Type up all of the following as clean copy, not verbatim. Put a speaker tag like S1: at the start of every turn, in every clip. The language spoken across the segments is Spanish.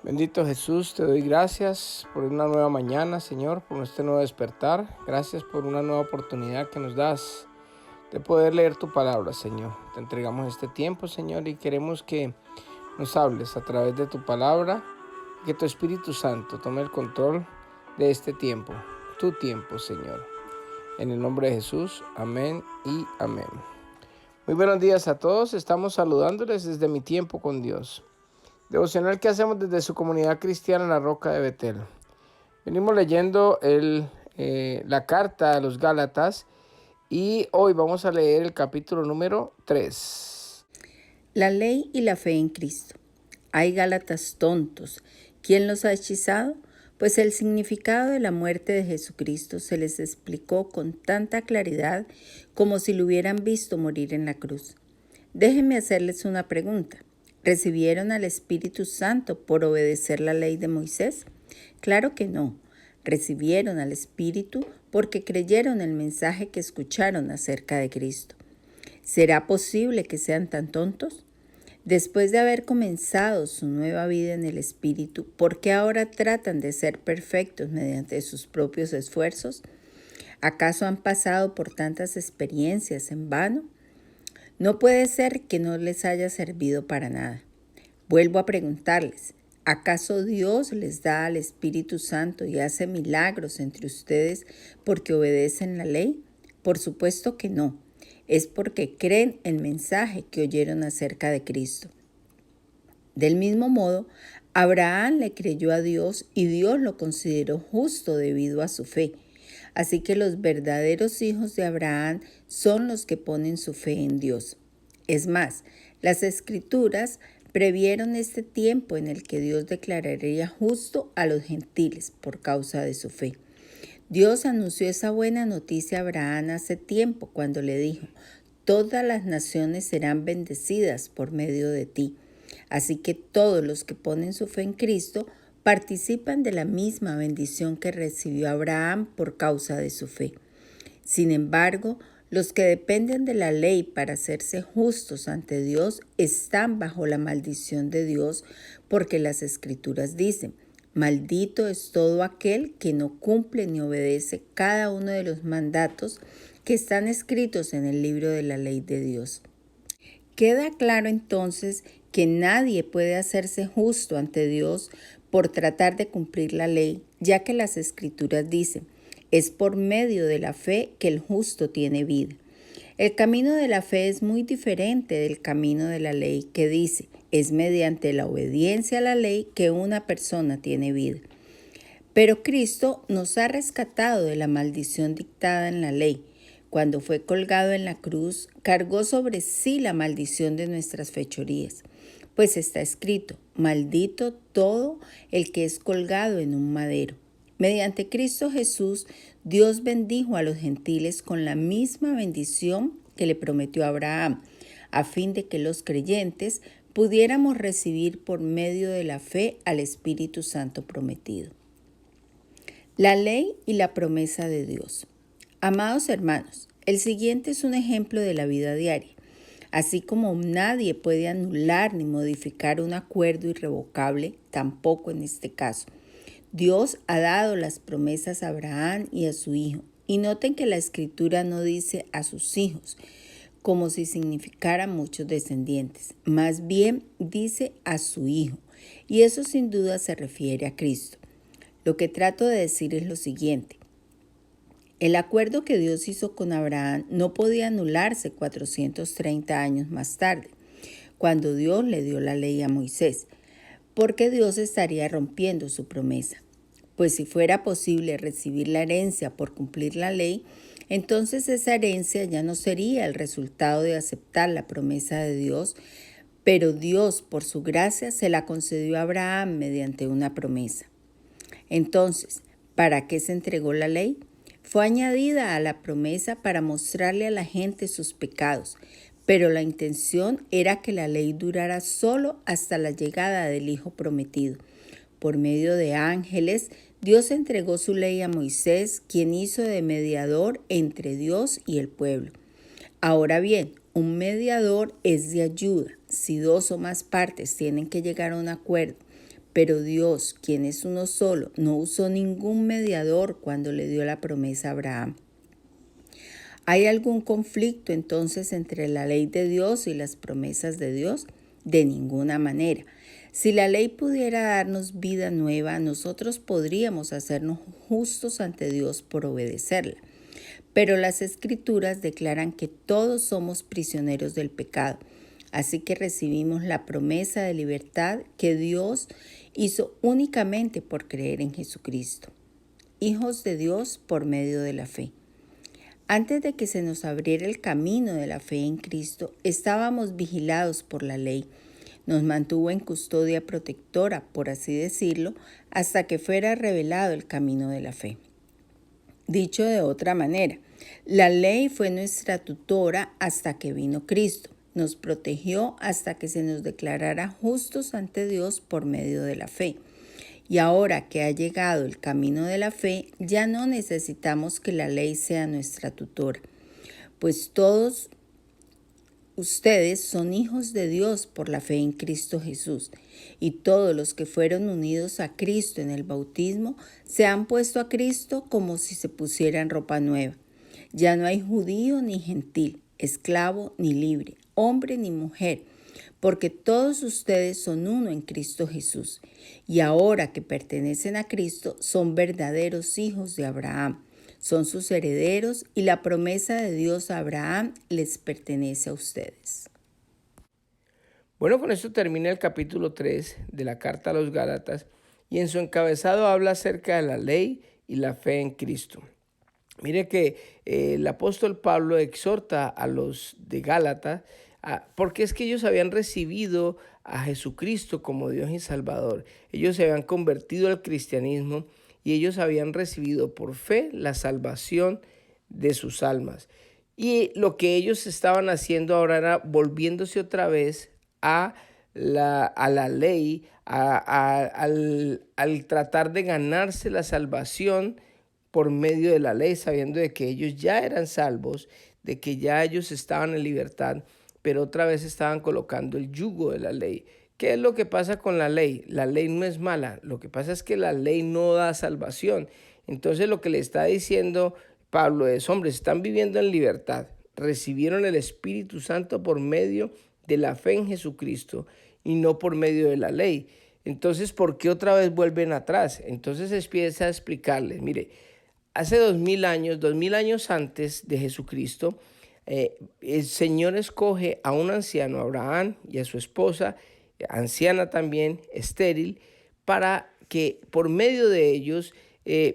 S1: Bendito Jesús, te doy gracias por una nueva mañana, Señor, por este nuevo despertar. Gracias por una nueva oportunidad que nos das de poder leer tu palabra, Señor. Te entregamos este tiempo, Señor, y queremos que nos hables a través de tu palabra, y que tu Espíritu Santo tome el control de este tiempo, tu tiempo, Señor. En el nombre de Jesús, amén y amén. Muy buenos días a todos, estamos saludándoles desde Mi Tiempo con Dios. Devocional que hacemos desde su comunidad cristiana en la Roca de Betel. Venimos leyendo la carta a los Gálatas y hoy vamos a leer el capítulo número 3.
S2: La ley y la fe en Cristo. Hay Gálatas tontos. ¿Quién los ha hechizado? Pues el significado de la muerte de Jesucristo se les explicó con tanta claridad como si lo hubieran visto morir en la cruz. Déjenme hacerles una pregunta. ¿Recibieron al Espíritu Santo por obedecer la ley de Moisés? Claro que no. Recibieron al Espíritu porque creyeron el mensaje que escucharon acerca de Cristo. ¿Será posible que sean tan tontos? Después de haber comenzado su nueva vida en el Espíritu, ¿por qué ahora tratan de ser perfectos mediante sus propios esfuerzos? ¿Acaso han pasado por tantas experiencias en vano? No puede ser que no les haya servido para nada. Vuelvo a preguntarles, ¿acaso Dios les da al Espíritu Santo y hace milagros entre ustedes porque obedecen la ley? Por supuesto que no. Es porque creen el mensaje que oyeron acerca de Cristo. Del mismo modo, Abraham le creyó a Dios y Dios lo consideró justo debido a su fe. Así que los verdaderos hijos de Abraham son los que ponen su fe en Dios. Es más, las Escrituras previeron este tiempo en el que Dios declararía justo a los gentiles por causa de su fe. Dios anunció esa buena noticia a Abraham hace tiempo cuando le dijo: todas las naciones serán bendecidas por medio de ti. Así que todos los que ponen su fe en Cristo participan de la misma bendición que recibió Abraham por causa de su fe. Sin embargo, los que dependen de la ley para hacerse justos ante Dios están bajo la maldición de Dios, porque las Escrituras dicen: maldito es todo aquel que no cumple ni obedece cada uno de los mandatos que están escritos en el libro de la ley de Dios. Queda claro entonces que nadie puede hacerse justo ante Dios por tratar de cumplir la ley, ya que las Escrituras dicen: es por medio de la fe que el justo tiene vida. El camino de la fe es muy diferente del camino de la ley, que dice: es mediante la obediencia a la ley que una persona tiene vida. Pero Cristo nos ha rescatado de la maldición dictada en la ley. Cuando fue colgado en la cruz, cargó sobre sí la maldición de nuestras fechorías. Pues está escrito: maldito todo el que es colgado en un madero. Mediante Cristo Jesús, Dios bendijo a los gentiles con la misma bendición que le prometió a Abraham, a fin de que los creyentes pudiéramos recibir por medio de la fe al Espíritu Santo prometido. La ley y la promesa de Dios. Amados hermanos, el siguiente es un ejemplo de la vida diaria. Así como nadie puede anular ni modificar un acuerdo irrevocable, tampoco en este caso. Dios ha dado las promesas a Abraham y a su hijo. Y noten que la Escritura no dice a sus hijos, como si significara muchos descendientes. Más bien dice a su hijo. Y eso sin duda se refiere a Cristo. Lo que trato de decir es lo siguiente. El acuerdo que Dios hizo con Abraham no podía anularse 430 años más tarde, cuando Dios le dio la ley a Moisés, porque Dios estaría rompiendo su promesa. Pues si fuera posible recibir la herencia por cumplir la ley, entonces esa herencia ya no sería el resultado de aceptar la promesa de Dios, pero Dios, por su gracia, se la concedió a Abraham mediante una promesa. Entonces, ¿para qué se entregó la ley? Fue añadida a la promesa para mostrarle a la gente sus pecados, pero la intención era que la ley durara solo hasta la llegada del Hijo prometido. Por medio de ángeles, Dios entregó su ley a Moisés, quien hizo de mediador entre Dios y el pueblo. Ahora bien, un mediador es de ayuda. Si dos o más partes tienen que llegar a un acuerdo Pero Dios, quien es uno solo, no usó ningún mediador cuando le dio la promesa a Abraham. ¿Hay algún conflicto entonces entre la ley de Dios y las promesas de Dios? De ninguna manera. Si la ley pudiera darnos vida nueva, nosotros podríamos hacernos justos ante Dios por obedecerla. Pero las Escrituras declaran que todos somos prisioneros del pecado. Así que recibimos la promesa de libertad que Dios hizo únicamente por creer en Jesucristo. Hijos de Dios por medio de la fe. Antes de que se nos abriera el camino de la fe en Cristo, estábamos vigilados por la ley. Nos mantuvo en custodia protectora, por así decirlo, hasta que fuera revelado el camino de la fe. Dicho de otra manera, la ley fue nuestra tutora hasta que vino Cristo. Nos protegió hasta que se nos declarara justos ante Dios por medio de la fe. Y ahora que ha llegado el camino de la fe, ya no necesitamos que la ley sea nuestra tutora, pues todos ustedes son hijos de Dios por la fe en Cristo Jesús, y todos los que fueron unidos a Cristo en el bautismo se han puesto a Cristo como si se pusieran ropa nueva. Ya no hay judío ni gentil, esclavo ni libre, hombre ni mujer, porque todos ustedes son uno en Cristo Jesús. Y ahora que pertenecen a Cristo, son verdaderos hijos de Abraham. Son sus herederos y la promesa de Dios a Abraham les pertenece a ustedes.
S1: Bueno, con esto termina el capítulo 3 de la carta a los Gálatas y en su encabezado habla acerca de la ley y la fe en Cristo. Mire que el apóstol Pablo exhorta a los de Gálatas porque es que ellos habían recibido a Jesucristo como Dios y Salvador. Ellos se habían convertido al cristianismo y ellos habían recibido por fe la salvación de sus almas. Y lo que ellos estaban haciendo ahora era volviéndose otra vez a la ley, al tratar de ganarse la salvación por medio de la ley, sabiendo de que ellos ya eran salvos, de que ya ellos estaban en libertad, pero otra vez estaban colocando el yugo de la ley. ¿Qué es lo que pasa con la ley? La ley no es mala, lo que pasa es que la ley no da salvación. Entonces lo que le está diciendo Pablo es, hombres, están viviendo en libertad, recibieron el Espíritu Santo por medio de la fe en Jesucristo y no por medio de la ley. Entonces, ¿por qué otra vez vuelven atrás? Entonces empieza a explicarles, mire, hace 2000 años antes de Jesucristo, el Señor escoge a un anciano, Abraham, y a su esposa, anciana también, estéril, para que por medio de ellos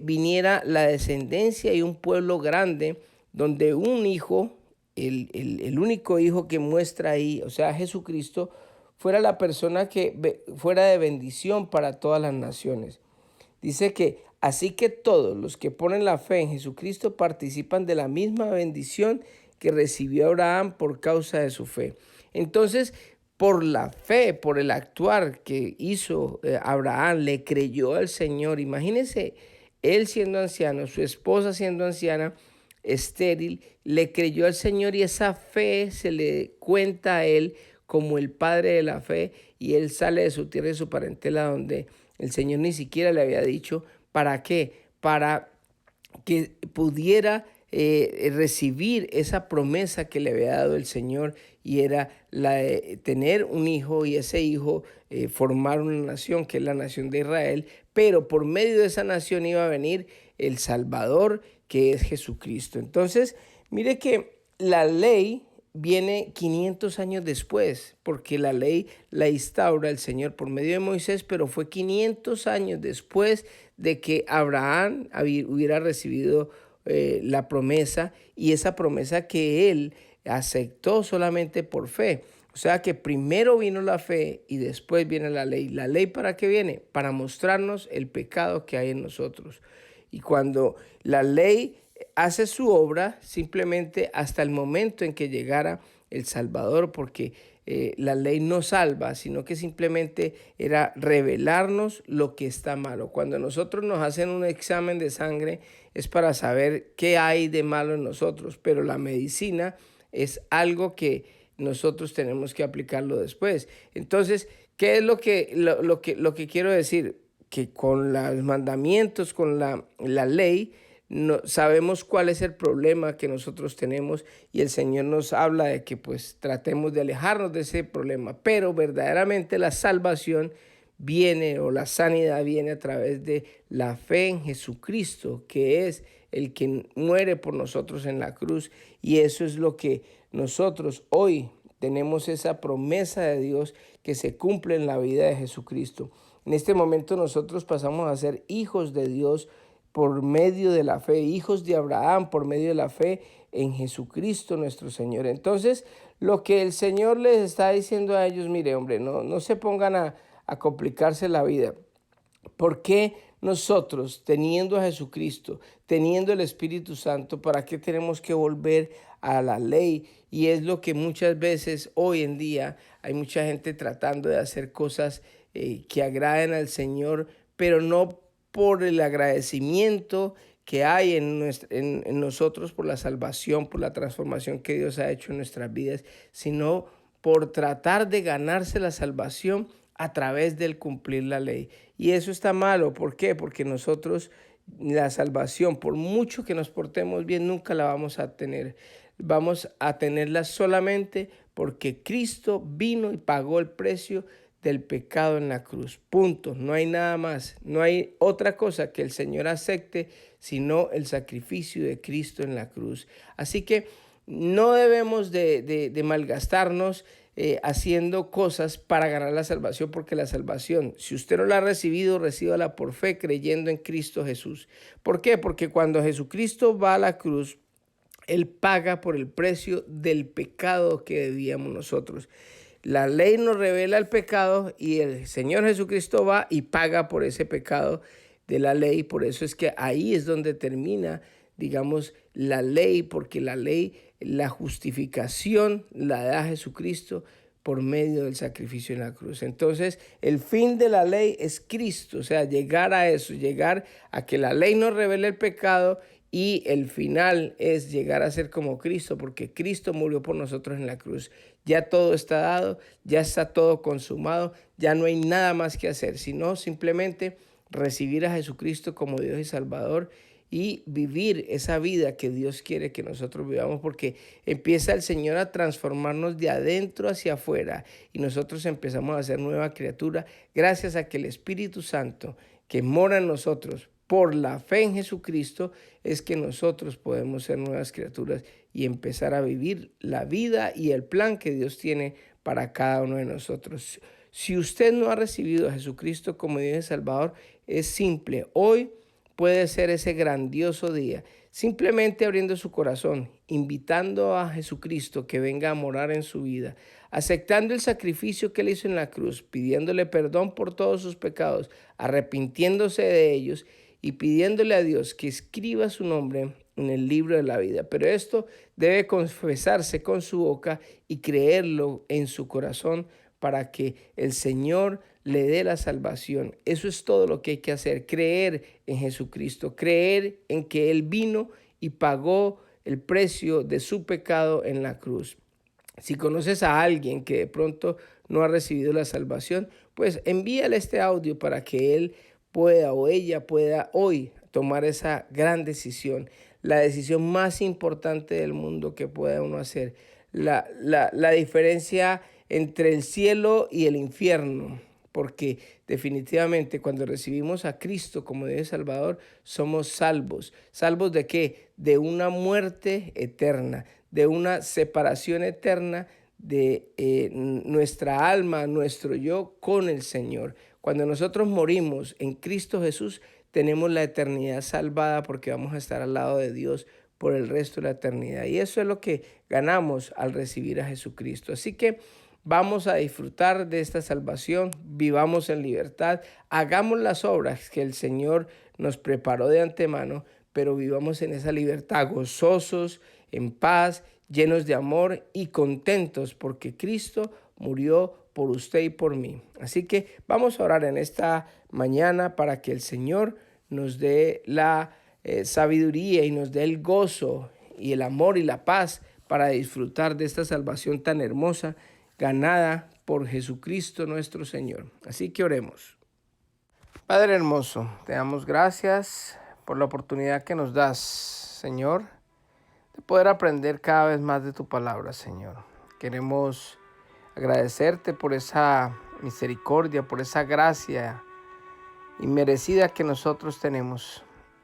S1: viniera la descendencia y un pueblo grande, donde un hijo, el único hijo que muestra ahí, o sea, Jesucristo, fuera la persona que fuera de bendición para todas las naciones. Dice que así que todos los que ponen la fe en Jesucristo participan de la misma bendición que recibió Abraham por causa de su fe. Entonces, por la fe, por el actuar que hizo Abraham, le creyó al Señor. Imagínense, él siendo anciano, su esposa siendo anciana, estéril, le creyó al Señor y esa fe se le cuenta a él como el padre de la fe, y él sale de su tierra y su parentela donde el Señor ni siquiera le había dicho. ¿Para qué? Para que pudiera recibir esa promesa que le había dado el Señor, y era la de tener un hijo y ese hijo formar una nación, que es la nación de Israel, pero por medio de esa nación iba a venir el Salvador, que es Jesucristo. Entonces, mire que la ley viene 500 años después, porque la ley la instaura el Señor por medio de Moisés, pero fue 500 años después de que Abraham hubiera recibido la promesa, y esa promesa que él aceptó solamente por fe. O sea que primero vino la fe y después viene la ley. ¿La ley para qué viene? Para mostrarnos el pecado que hay en nosotros. Y cuando la ley hace su obra, simplemente hasta el momento en que llegara el Salvador, porque la ley no salva, sino que simplemente era revelarnos lo que está malo. Cuando nosotros nos hacen un examen de sangre es para saber qué hay de malo en nosotros, pero la medicina es algo que nosotros tenemos que aplicarlo después. Entonces, ¿Qué es lo que quiero decir? Que con los mandamientos, con la ley, no, sabemos cuál es el problema que nosotros tenemos y el Señor nos habla de que pues tratemos de alejarnos de ese problema, pero verdaderamente la salvación viene o la sanidad viene a través de la fe en Jesucristo, que es el que muere por nosotros en la cruz, y eso es lo que nosotros hoy tenemos, esa promesa de Dios que se cumple en la vida de Jesucristo. En este momento nosotros pasamos a ser hijos de Dios por medio de la fe, hijos de Abraham por medio de la fe en Jesucristo nuestro Señor. Entonces, lo que el Señor les está diciendo a ellos, mire, hombre, no se pongan a complicarse la vida. ¿Por qué nosotros, teniendo a Jesucristo, teniendo el Espíritu Santo, para qué tenemos que volver a la ley? Y es lo que muchas veces hoy en día hay mucha gente tratando de hacer cosas que agraden al Señor, pero no por el agradecimiento que hay en nosotros por la salvación, por la transformación que Dios ha hecho en nuestras vidas, sino por tratar de ganarse la salvación a través del cumplir la ley. Y eso está malo. ¿Por qué? Porque nosotros la salvación, por mucho que nos portemos bien, nunca la vamos a tener. Vamos a tenerla solamente porque Cristo vino y pagó el precio del pecado en la cruz. Punto. No hay nada más. No hay otra cosa que el Señor acepte sino el sacrificio de Cristo en la cruz. Así que no debemos de malgastarnos haciendo cosas para ganar la salvación, porque la salvación, si usted no la ha recibido, recíbala por fe creyendo en Cristo Jesús. ¿Por qué? Porque cuando Jesucristo va a la cruz, Él paga por el precio del pecado que debíamos nosotros. La ley nos revela el pecado y el Señor Jesucristo va y paga por ese pecado de la ley. Por eso es que ahí es donde termina, digamos, la ley, porque la ley, la justificación la da Jesucristo por medio del sacrificio en la cruz. Entonces, el fin de la ley es Cristo, o sea, llegar a eso, llegar a que la ley nos revele el pecado, y el final es llegar a ser como Cristo, porque Cristo murió por nosotros en la cruz. Ya todo está dado, ya está todo consumado, ya no hay nada más que hacer, sino simplemente recibir a Jesucristo como Dios y Salvador y vivir esa vida que Dios quiere que nosotros vivamos, porque empieza el Señor a transformarnos de adentro hacia afuera y nosotros empezamos a ser nueva criatura gracias a que el Espíritu Santo que mora en nosotros por la fe en Jesucristo es que nosotros podemos ser nuevas criaturas y empezar a vivir la vida y el plan que Dios tiene para cada uno de nosotros. Si usted no ha recibido a Jesucristo como Dios y Salvador, es simple. Hoy puede ser ese grandioso día, simplemente abriendo su corazón, invitando a Jesucristo que venga a morar en su vida, aceptando el sacrificio que Él hizo en la cruz, pidiéndole perdón por todos sus pecados, arrepintiéndose de ellos y pidiéndole a Dios que escriba su nombre en el libro de la vida. Pero esto debe confesarse con su boca y creerlo en su corazón para que el Señor le dé la salvación. Eso es todo lo que hay que hacer, creer en Jesucristo, creer en que Él vino y pagó el precio de su pecado en la cruz. Si conoces a alguien que de pronto no ha recibido la salvación, pues envíale este audio para que él pueda o ella pueda hoy tomar esa gran decisión, la decisión más importante del mundo que pueda uno hacer, la diferencia entre el cielo y el infierno, porque definitivamente cuando recibimos a Cristo como Dios Salvador, somos salvos. ¿Salvos de qué? De una muerte eterna, de una separación eterna de nuestra alma, nuestro yo con el Señor. Cuando nosotros morimos en Cristo Jesús, tenemos la eternidad salvada porque vamos a estar al lado de Dios por el resto de la eternidad. Y eso es lo que ganamos al recibir a Jesucristo. Así que vamos a disfrutar de esta salvación, vivamos en libertad, hagamos las obras que el Señor nos preparó de antemano, pero vivamos en esa libertad, gozosos, en paz, llenos de amor y contentos, porque Cristo murió por usted y por mí. Así que vamos a orar en esta mañana para que el Señor nos dé la sabiduría y nos dé el gozo y el amor y la paz para disfrutar de esta salvación tan hermosa ganada por Jesucristo nuestro Señor. Así que oremos. Padre hermoso, te damos gracias por la oportunidad que nos das, Señor, de poder aprender cada vez más de tu palabra, Señor. Queremos agradecerte por esa misericordia, por esa gracia inmerecida que nosotros tenemos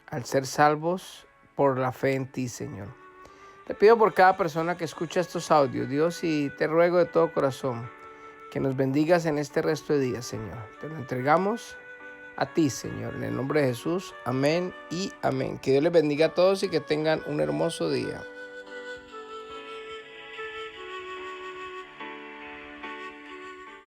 S1: al ser salvos por la fe en ti, Señor. Te pido por cada persona que escucha estos audios, Dios, y te ruego de todo corazón que nos bendigas en este resto de días, Señor. Te lo entregamos a ti, Señor, en el nombre de Jesús. Amén y amén. Que Dios les bendiga a todos y que tengan un hermoso día.